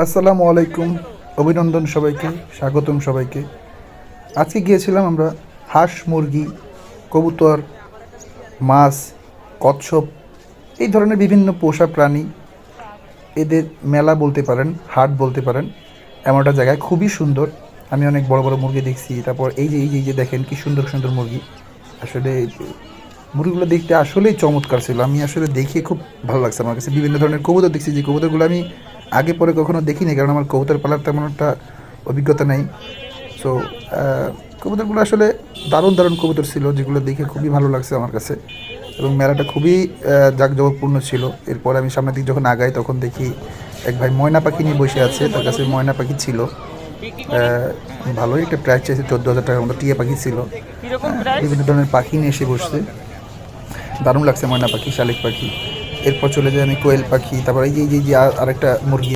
আসসালামু আলাইকুম। অভিনন্দন সবাইকে, স্বাগতম সবাইকে। আজকে গিয়েছিলাম আমরা হাঁস, মুরগি, কবুতর, মাছ, কচ্ছপ এই ধরনের বিভিন্ন পোষা প্রাণী এদের মেলা বলতে পারেন, হাট বলতে পারেন, এমন একটা জায়গায় খুবই সুন্দর। আমি অনেক বড় বড় মুরগি দেখছি। তারপর এই যে দেখেন কি সুন্দর সুন্দর মুরগি। আসলে মুরগিগুলো দেখতে আসলেই চমৎকার ছিল। আমি আসলে দেখে খুব ভালো লাগছে আমার কাছে। বিভিন্ন ধরনের কবুতর দেখছি, যে কবুতরগুলো আমি আগে পরে কখনো দেখিনি, কারণ আমার কবুতর পালার তেমন একটা অভিজ্ঞতা নেই। সো কবুতরগুলো আসলে দারুণ দারুণ কবুতর ছিল, যেগুলো দেখে খুবই ভালো লাগছে আমার কাছে। এবং মেলাটা খুবই জাঁকজমকপূর্ণ ছিল। এরপর আমি সামনের দিকে যখন আগাই তখন দেখি এক ভাই ময়না পাখি নিয়ে বসে আছে, তার কাছে ময়না পাখি ছিল। ভালোই একটা প্রাইস চাইছে, 14,000 টাকার মতো। টিয়া পাখি ছিল। বিভিন্ন ধরনের পাখি নিয়ে এসে বসছে। দারুণ লাগছে ময়না পাখি, শালিক পাখি। এরপর চলে যাই আমি কোয়েল পাখি, তারপর এই যে আরেকটা মুরগি